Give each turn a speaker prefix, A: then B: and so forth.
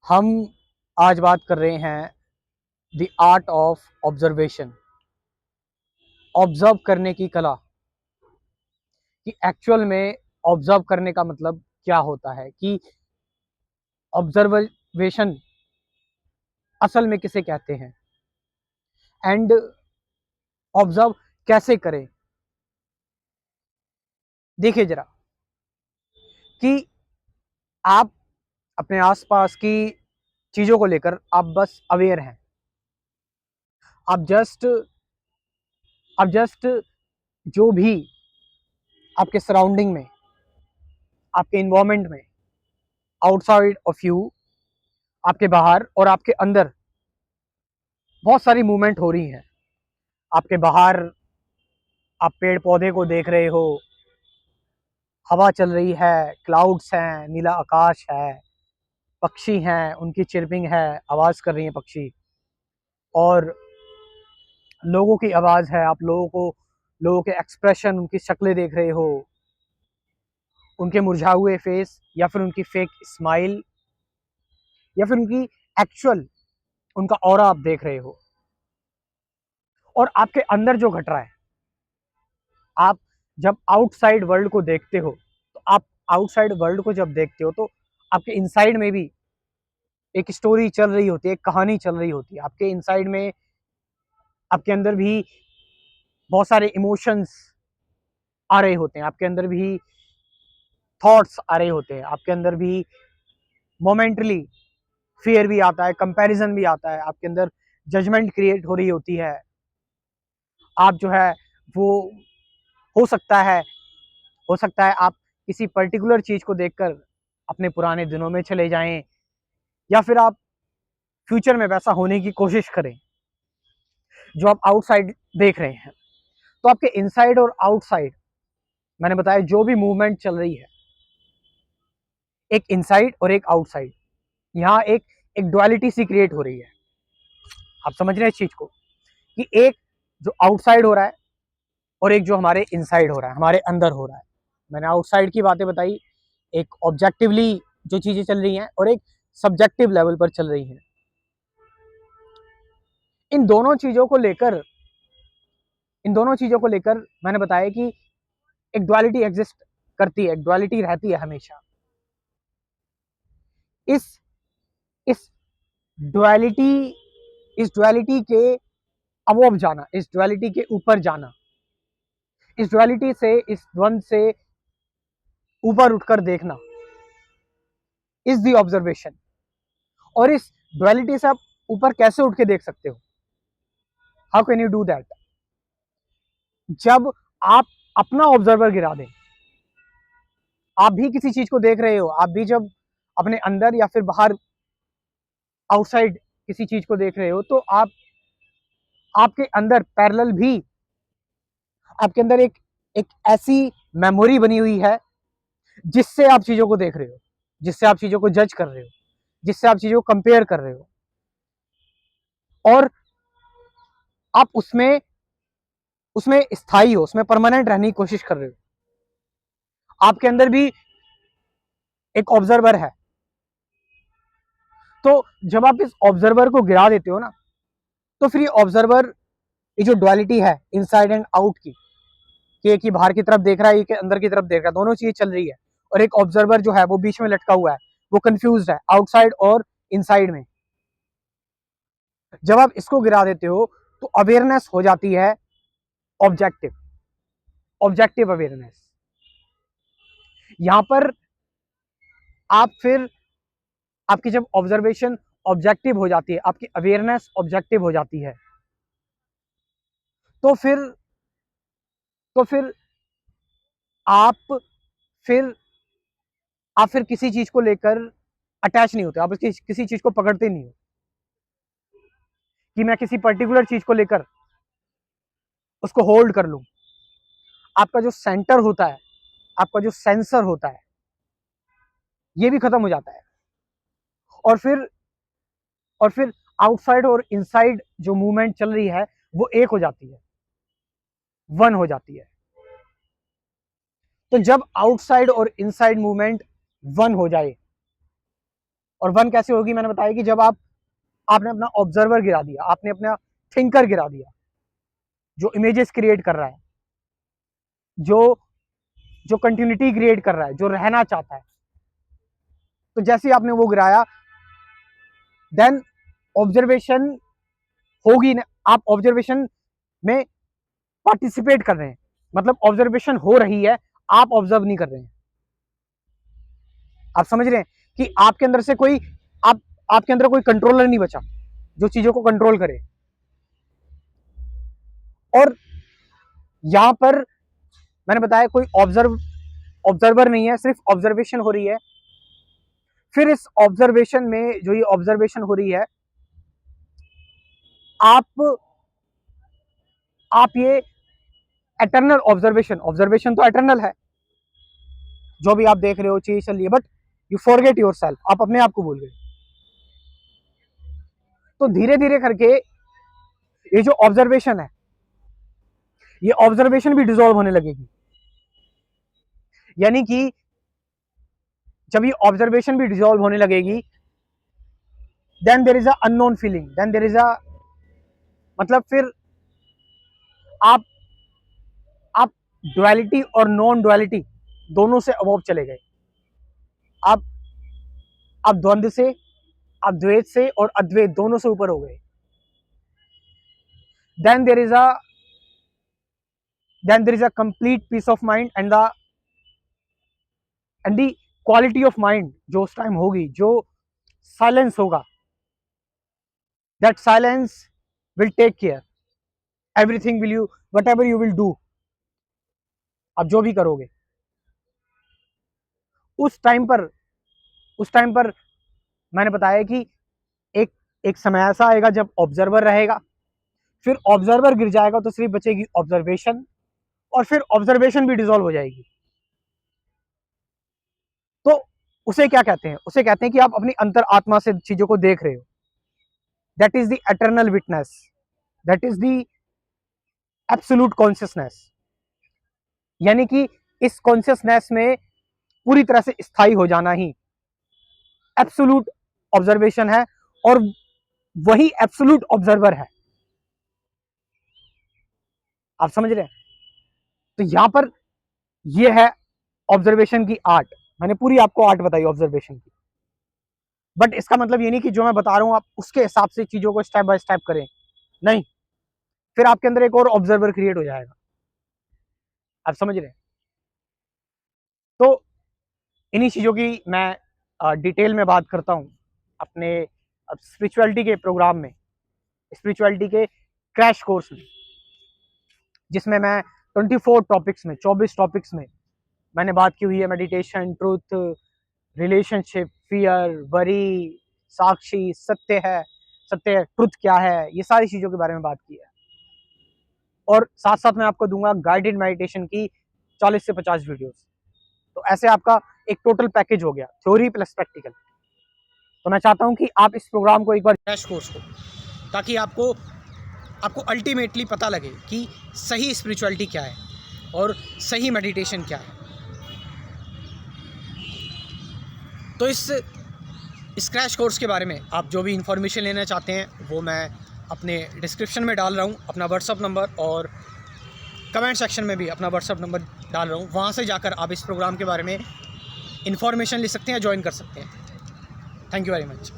A: हम आज बात कर रहे हैं the art of observation. Observe करने की कला कि एक्चुअल में ऑब्जर्व करने का मतलब क्या होता है, कि ऑब्जर्वेशन असल में किसे कहते हैं एंड ऑब्जर्व कैसे करें। देखिए जरा कि आप अपने आसपास की चीज़ों को लेकर आप बस अवेयर हैं। आप जस्ट जो भी आपके सराउंडिंग में, आपके इन्वायरमेंट में, आउटसाइड ऑफ यू, आपके बाहर और आपके अंदर बहुत सारी मूवमेंट हो रही हैं। आपके बाहर आप पेड़ पौधे को देख रहे हो, हवा चल रही है, क्लाउड्स हैं, नीला आकाश है, पक्षी हैं, उनकी चिरपिंग है, आवाज़ कर रही हैं पक्षी, और लोगों की आवाज़ है। आप लोगों के एक्सप्रेशन, उनकी शक्लें देख रहे हो, उनके मुरझाए हुए फेस या फिर उनकी फेक स्माइल या फिर उनकी एक्चुअल उनका ऑरा आप देख रहे हो। और आपके अंदर जो घट रहा है, आप जब आउटसाइड वर्ल्ड को देखते हो, तो आप आउटसाइड वर्ल्ड को जब देखते हो तो आपके इनसाइड में भी एक स्टोरी चल रही होती है, एक कहानी चल रही होती है। आपके इनसाइड में, आपके अंदर भी बहुत सारे इमोशंस आ रहे होते हैं, आपके अंदर भी थॉट्स आ रहे होते हैं, आपके अंदर भी मोमेंटली फियर भी आता है, कंपैरिजन भी आता है, आपके अंदर जजमेंट क्रिएट हो रही होती है। आप जो है वो हो सकता है हो सकता है आप किसी पर्टिकुलर चीज को देखकर अपने पुराने दिनों में चले जाएं, या फिर आप फ्यूचर में वैसा होने की कोशिश करें जो आप आउटसाइड देख रहे हैं। तो आपके इनसाइड और आउटसाइड, मैंने बताया, जो भी मूवमेंट चल रही है, एक इनसाइड और एक आउटसाइड, यहाँ एक डुअलिटी सी क्रिएट हो रही है। आप समझ रहे हैं इस चीज को, कि एक जो आउटसाइड हो रहा है और एक जो हमारे इनसाइड हो रहा है, हमारे अंदर हो रहा है। मैंने आउटसाइड की बातें बताई, एक ऑब्जेक्टिवली जो चीजें चल रही हैं और एक सब्जेक्टिव लेवल पर चल रही हैं। इन दोनों चीजों को लेकर इन दोनों चीजों को लेकर मैंने बताया कि एक डुअलिटी एग्जिस्ट करती है, एक डुअलिटी रहती है हमेशा। इस इस डुअलिटी इस डुअलिटी के अबव जाना, इस डुअलिटी के ऊपर जाना, इस डुअलिटी से, इस द्वंद से ऊपर उठकर देखना इज द ऑब्जर्वेशन। और इस डुअलिटी से आप ऊपर कैसे उठ के देख सकते हो? How can you do that? जब आप अपना ऑब्जर्वर गिरा दें। आप भी किसी चीज को देख रहे हो, आप भी जब अपने अंदर या फिर बाहर आउटसाइड किसी चीज को देख रहे हो, तो आपके अंदर पैरेलल भी आपके अंदर एक ऐसी मेमोरी बनी हुई है जिससे आप चीजों को देख रहे हो, जिससे आप चीजों को जज कर रहे हो, जिससे आप चीजों को कंपेयर कर रहे हो, और आप उसमें उसमें स्थायी हो, उसमें परमानेंट रहने की कोशिश कर रहे हो। आपके अंदर भी एक ऑब्जर्वर है। तो जब आप इस ऑब्जर्वर को गिरा देते हो ना, तो फिर ये ऑब्जर्वर, ये जो डुअलिटी है इनसाइड एंड आउट की, कि एक ही बाहर की तरफ देख रहा है, एक अंदर की तरफ देख रहा है, दोनों चीजें चल रही है, और एक ऑब्जर्वर जो है वो बीच में लटका हुआ है, वो कंफ्यूज है आउटसाइड और इनसाइड में। जब आप इसको गिरा देते हो तो अवेयरनेस हो जाती है ऑब्जेक्टिव ऑब्जेक्टिव अवेयरनेस। यहां पर आप फिर, आपकी जब ऑब्जर्वेशन ऑब्जेक्टिव हो जाती है, आपकी अवेयरनेस ऑब्जेक्टिव हो जाती है, तो फिर तो फिर आप फिर आप फिर किसी चीज को लेकर अटैच नहीं होते, आप किसी चीज को पकड़ते नहीं हो, कि मैं किसी पर्टिकुलर चीज को लेकर उसको होल्ड कर लूं। आपका जो सेंटर होता है, आपका जो सेंसर होता है, ये भी खत्म हो जाता है। और फिर और फिर आउटसाइड और इनसाइड जो मूवमेंट चल रही है वो एक हो जाती है, वन हो जाती है। तो जब आउटसाइड और इनसाइड मूवमेंट वन हो जाए, और वन कैसे होगी मैंने बताया कि जब आपने अपना ऑब्जर्वर गिरा दिया, आपने अपना थिंकर गिरा दिया, जो इमेजेस क्रिएट कर रहा है, जो कंटिन्यूटी क्रिएट कर रहा है, जो रहना चाहता है। तो जैसे ही आपने वो गिराया, देन ऑब्जर्वेशन होगी ना, आप ऑब्जर्वेशन में पार्टिसिपेट कर रहे हैं, मतलब ऑब्जर्वेशन हो रही है, आप ऑब्जर्व नहीं कर रहे हैं। आप समझ रहे हैं कि आपके अंदर से कोई आपके अंदर कोई कंट्रोलर नहीं बचा जो चीजों को कंट्रोल करे। और यहां पर मैंने बताया कोई ऑब्जर्वर नहीं है, सिर्फ ऑब्जर्वेशन हो रही है। फिर इस ऑब्जर्वेशन में जो ये ऑब्जर्वेशन हो रही है, आप ये एटर्नल ऑब्जर्वेशन तो एटर्नल है, जो भी आप देख रहे हो चीज चल रही है, बट यू फॉरगेट योरसेल्फ, आप अपने आप को भूल गए। तो धीरे धीरे करके ये जो ऑब्जर्वेशन है, ये ऑब्जर्वेशन भी डिसॉल्व होने लगेगी। यानी कि जब ये ऑब्जर्वेशन भी डिसॉल्व होने लगेगी, then there is a unknown feeling, then there is a, मतलब फिर आप डुअलिटी और नॉन डुअलिटी दोनों से अबव चले गए। आप द्वंद्व से, आप द्वैत से और अद्वैत दोनों से ऊपर हो गए। Then there is a complete peace of mind and the quality of mind जो उस टाइम होगी, जो साइलेंस होगा, that silence will take care everything, will you whatever you will do, आप जो भी करोगे उस टाइम पर मैंने बताया कि एक समय ऐसा आएगा जब ऑब्जर्वर रहेगा, फिर ऑब्जर्वर गिर जाएगा तो सिर्फ बचेगी ऑब्जर्वेशन, और फिर ऑब्जर्वेशन भी डिसॉल्व हो जाएगी। तो उसे क्या कहते हैं? उसे कहते हैं कि आप अपनी अंतर आत्मा से चीजों को देख रहे हो। That is the eternal witness, that is the absolute consciousness. यानी कि इस कॉन्शियसनेस में पूरी तरह से स्थायी हो जाना ही एब्सोल्यूट ऑब्जर्वेशन है, और वही एब्सोल्यूट ऑब्जर्वर है। आप समझ रहे हैं? तो यहां पर यह है ऑब्जर्वेशन की आर्ट। मैंने पूरी आपको आर्ट बताई ऑब्जर्वेशन की, बट इसका मतलब ये नहीं कि जो मैं बता रहा हूं आप उसके हिसाब से चीजों को स्टेप बाय स्टेप करें, नहीं, फिर आपके अंदर एक और ऑब्जर्वर क्रिएट हो जाएगा। आप समझ रहे हैं? तो इन्हीं चीजों की मैं डिटेल में बात करता हूं अपने स्पिरिचुअलिटी के प्रोग्राम में, स्पिरिचुअलिटी के क्रैश कोर्स में, जिसमें मैं 24 टॉपिक्स में मैंने बात की हुई है। Meditation, truth, relationship, fear, worry, साक्षी, सत्य है, ट्रुथ क्या है, ये सारी चीज़ों के बारे में बात की है। और साथ साथ मैं आपको दूंगा गाइडेड मेडिटेशन की 40 से 50 वीडियोस। तो ऐसे आपका एक टोटल पैकेज हो गया, थ्योरी प्लस प्रैक्टिकल। तो मैं चाहता हूं कि आप इस प्रोग्राम को एक बार क्रैश कोर्स को, ताकि आपको अल्टीमेटली पता लगे कि सही स्पिरिचुअलिटी क्या है और सही मेडिटेशन क्या है। तो इस क्रैश कोर्स के बारे में आप जो भी इंफॉर्मेशन लेना चाहते हैं वो मैं अपने डिस्क्रिप्शन में डाल रहा हूँ, अपना व्हाट्सअप नंबर, और कमेंट सेक्शन में भी अपना व्हाट्सअप नंबर डाल रहा हूँ। वहाँ से जाकर आप इस प्रोग्राम के बारे में इंफॉर्मेशन ले सकते हैं, ज्वाइन कर सकते हैं। Thank you very much.